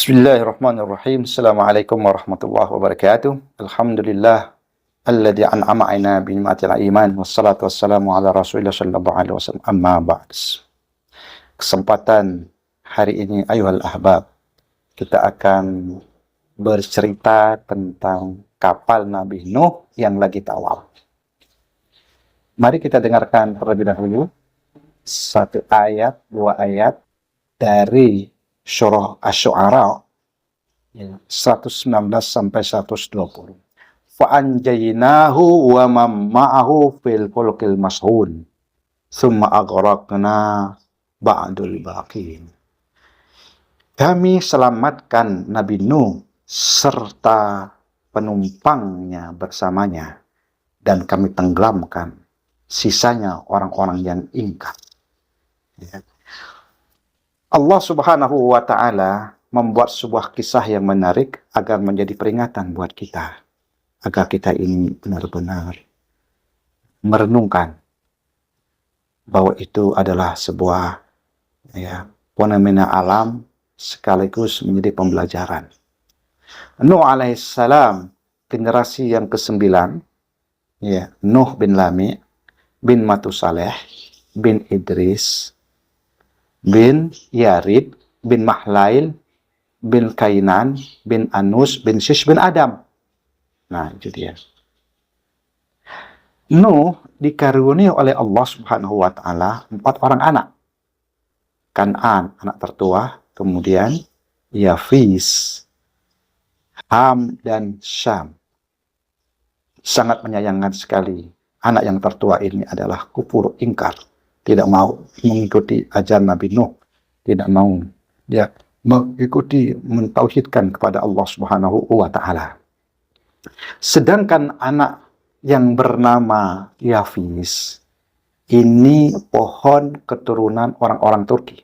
Bismillahirrahmanirrahim. Assalamualaikum warahmatullahi wabarakatuh. Alhamdulillah alladzi an'ama 'alaina bi ni'matil iman wassalatu wassalamu ala Rasulillah sallallahu alaihi wasallam. Amma ba'd. Kesempatan hari ini ayuhal ahbab, kita akan bercerita tentang kapal Nabi Nuh yang lagi tawaf. Mari kita dengarkan terlebih dahulu satu ayat, dua ayat dari Surah Asy-Syu'ara 119 sampai 120. Fa'anjaynahu wa man ma'ahu fil fulkil mashhun tsumma aghraqna ba'dul baqin. Kami selamatkan Nabi Nuh serta penumpangnya bersamanya, dan kami tenggelamkan sisanya orang-orang yang ingkar. Ya. Allah Subhanahu wa Ta'ala membuat sebuah kisah yang menarik agar menjadi peringatan buat kita, agar kita ini benar-benar merenungkan bahwa itu adalah sebuah fenomena alam sekaligus menjadi pembelajaran. Nuh alaihissalam, generasi yang ke-9, Nuh bin Lami bin Matusaleh bin Idris bin Yarid bin Mahlail bin Kainan bin Anus bin Shish bin Adam. Nah, itu dia. Nuh dikaruniai oleh Allah Subhanahu wa Ta'ala 4 orang anak. Kan'an, anak tertua, kemudian Yafis, Ham, dan Syam. Sangat menyayangkan sekali. Anak yang tertua ini adalah kufur, ingkar, tidak mau mengikuti ajaran Nabi Nuh, tidak mau mengikuti, mentauhidkan kepada Allah Subhanahu wa Ta'ala. Sedangkan anak yang bernama Yafis ini pohon keturunan orang-orang Turki.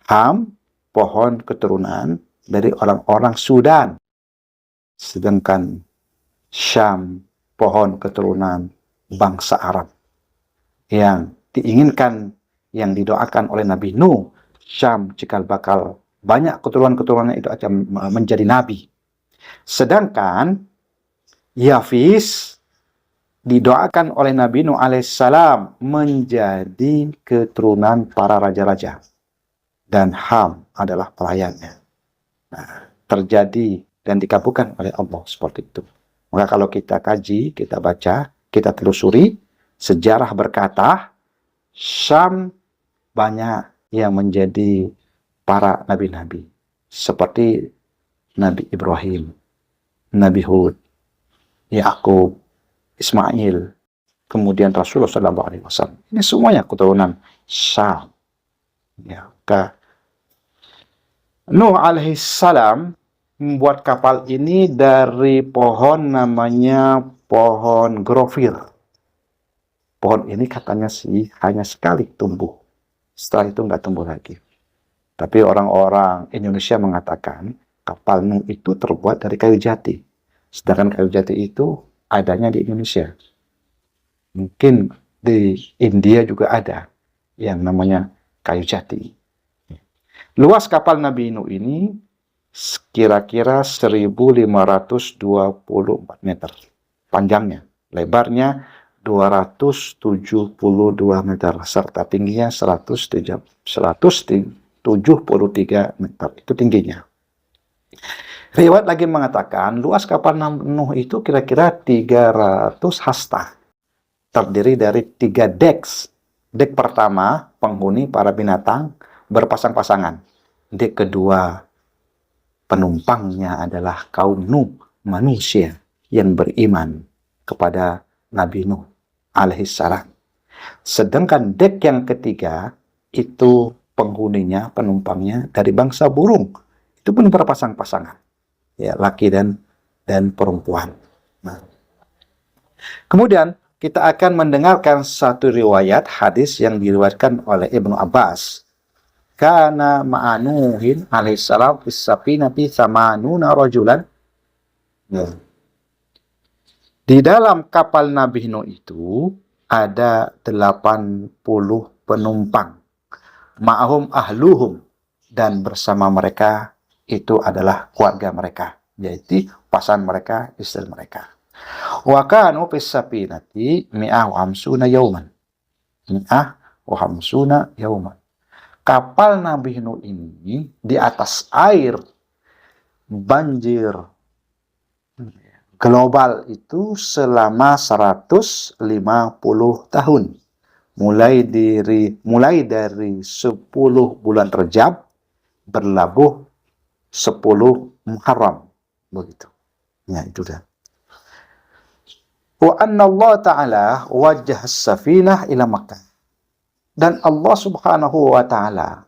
Ham, pohon keturunan dari orang-orang Sudan. Sedangkan Syam, pohon keturunan bangsa Arab. Yang diinginkan, yang didoakan oleh Nabi Nuh, Syam cikal bakal banyak keturunan-keturunannya itu akan menjadi nabi. Sedangkan Yafis didoakan oleh Nabi Nuh alaihissalam menjadi keturunan para raja-raja, dan Ham adalah pelayannya. Nah, terjadi dan dikabulkan oleh Allah seperti itu. Maka kalau kita kaji, kita baca, kita telusuri, sejarah berkata Syam banyak yang menjadi para nabi-nabi, seperti Nabi Ibrahim, Nabi Hud, Yakub, Ismail, kemudian Rasulullah SAW. Ini semuanya keturunan Syam. Nuh alaihissalam membuat kapal ini dari pohon namanya pohon grofir. Pohon ini katanya sih hanya sekali tumbuh. Setelah itu nggak tumbuh lagi. Tapi orang-orang Indonesia mengatakan kapal Nuh itu terbuat dari kayu jati. Sedangkan kayu jati itu adanya di Indonesia. Mungkin di India juga ada yang namanya kayu jati. Luas kapal Nabi Nuh ini kira-kira 1524 meter. Panjangnya, lebarnya 272 meter, serta tingginya 173 meter. Itu tingginya. Riwayat lagi mengatakan luas kapal Nuh itu kira-kira 300 hasta. Terdiri dari 3 dek. Dek pertama, penghuni para binatang berpasang-pasangan. Dek kedua, penumpangnya adalah kaum Nuh, manusia yang beriman kepada Nabi Nuh alaihissalam. Sedangkan dek yang ketiga itu penghuninya, penumpangnya dari bangsa burung. Itu pun berpasang-pasangan, laki dan perempuan. Nah, kemudian kita akan mendengarkan satu riwayat hadis yang diriwayatkan oleh Ibnu Abbas. Kana ma'anuhin alaihissalam fis safinati samanuna rajulan. Di dalam kapal Nabi Nuh itu ada 80 penumpang. Ma'ahum ahluhum, dan bersama mereka itu adalah keluarga mereka, yaitu pasangan mereka, istri mereka. Wa kanu fis safinati mi'ah wa hamsuna yauman. Mi'ah wa hamsuna yauman. Kapal Nabi Nuh ini di atas air banjir global itu selama 150 tahun. Mulai dari 10 bulan Rajab berlabuh 10 Muharram. Begitu. Ya, itu dah. Wa anna Allah Ta'ala wajah safinah ila Makkah. Dan Allah Subhanahu wa Ta'ala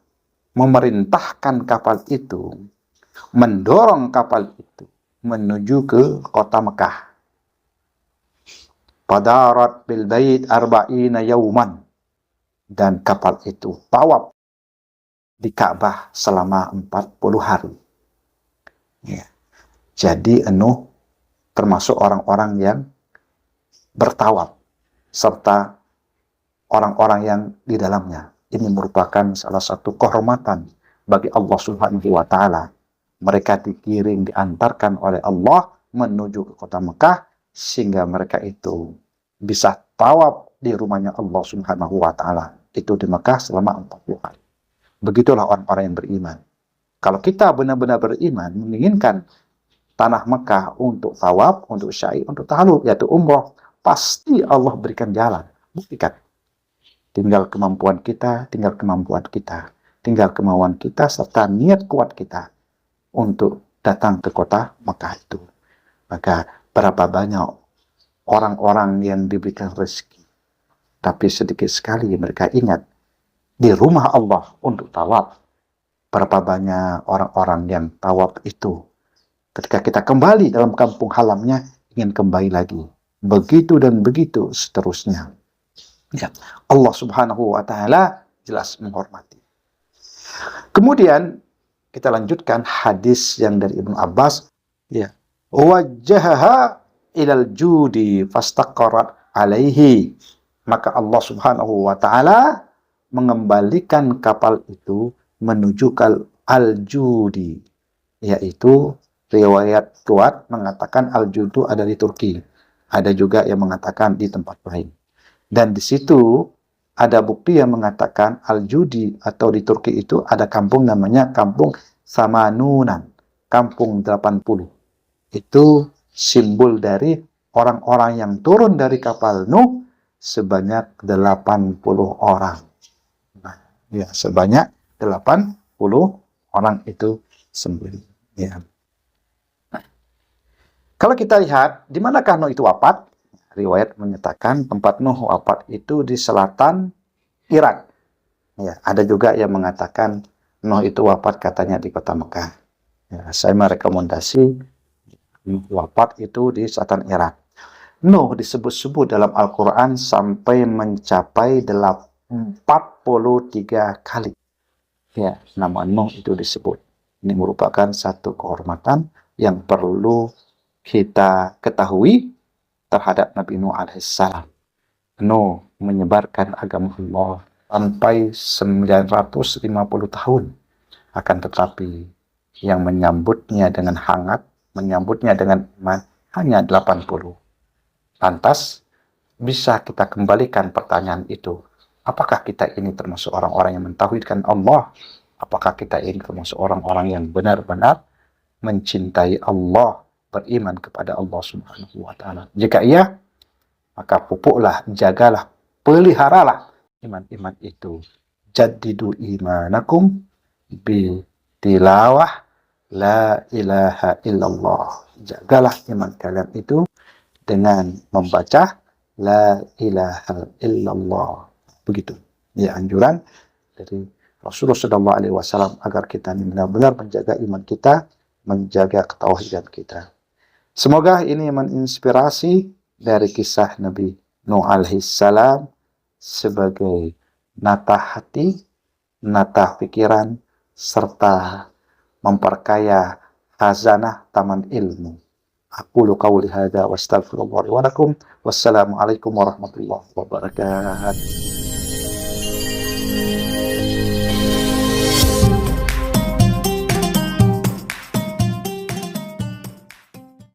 memerintahkan kapal itu, mendorong kapal itu menuju ke kota Mekah. Padarat bil bait arba'ina yauman. Dan kapal itu tawaf di Ka'bah selama 40 hari. Ya. Jadi Nuh termasuk orang-orang yang bertawaf serta orang-orang yang di dalamnya. Ini merupakan salah satu kehormatan bagi Allah Subhanahu wa Ta'ala. Mereka dikirim, diantarkan oleh Allah menuju ke kota Mekah sehingga mereka itu bisa tawaf di rumahnya Allah Subhanahu wa Ta'ala. Itu di Mekah selama 40 hari. Begitulah orang-orang yang beriman. Kalau kita benar-benar beriman, menginginkan tanah Mekah untuk tawaf, untuk syai, untuk tahalul, yaitu umroh, pasti Allah berikan jalan. Buktikan. Tinggal kemampuan kita, tinggal kemampuan kita, tinggal kemauan kita, serta niat kuat kita untuk datang ke kota Mekah itu. Maka berapa banyak orang-orang yang diberikan rezeki, tapi sedikit sekali mereka ingat di rumah Allah untuk tawaf. Berapa banyak orang-orang yang tawaf itu ketika kita kembali dalam kampung halamnya ingin kembali lagi. Begitu dan begitu seterusnya. Ya, Allah Subhanahu wa Ta'ala jelas menghormati. Kemudian kita lanjutkan hadis yang dari Ibnu Abbas, ya. Wajjahaha ilal judi fastaqarat alaihi. Maka Allah Subhanahu wa Ta'ala mengembalikan kapal itu menuju ke al-judi, yaitu riwayat kuat mengatakan al-judu ada di Turki. Ada juga yang mengatakan di tempat lain. Dan di situ ada bukti yang mengatakan al-judi atau di Turki itu ada kampung namanya kampung Samanunan, kampung 80. Itu simbol dari orang-orang yang turun dari kapal Nuh sebanyak 80 orang. Nah, ya, sebanyak 80 orang itu sembelih. Ya. Kalau kita lihat di manakah Nuh itu wafat? Riwayat menyatakan tempat Nuh wafat itu di selatan Irak. Ya, ada juga yang mengatakan Nuh itu wafat katanya di kota Mekah. Ya, saya merekomendasi Nuh wafat itu di selatan Irak. Nuh disebut-sebut dalam Al-Quran sampai mencapai 43 kali. Ya, nama Nuh itu disebut. Ini merupakan satu kehormatan yang perlu kita ketahui terhadap Nabi Nuh alaihissalam. Nuh menyebarkan agama Allah sampai 950 tahun. Akan tetapi yang menyambutnya dengan hangat, menyambutnya dengan iman hanya 80. Lantas bisa kita kembalikan pertanyaan itu. Apakah kita ini termasuk orang-orang yang mentauhidkan Allah? Apakah kita ini termasuk orang-orang yang benar-benar mencintai Allah, beriman kepada Allah Subhanahu wa Ta'ala? Jika iya, maka pupuklah, jagalah, peliharalah iman-iman itu. Jaddidu imanakum bi tilawah la ilaha illallah. Jagalah iman kalian itu dengan membaca la ilaha illallah. Begitu. Ya, anjuran dari Rasulullah SAW agar kita benar-benar menjaga iman kita, menjaga ketauhidan kita. Semoga ini menginspirasi dari kisah Nabi Nuh alaihissalam sebagai nata hati, nata pikiran, serta memperkaya khazanah taman ilmu. Aqulu qawli hadza wa astaghfirullah li wa lakum. Wassalamualaikum warahmatullahi wabarakatuh.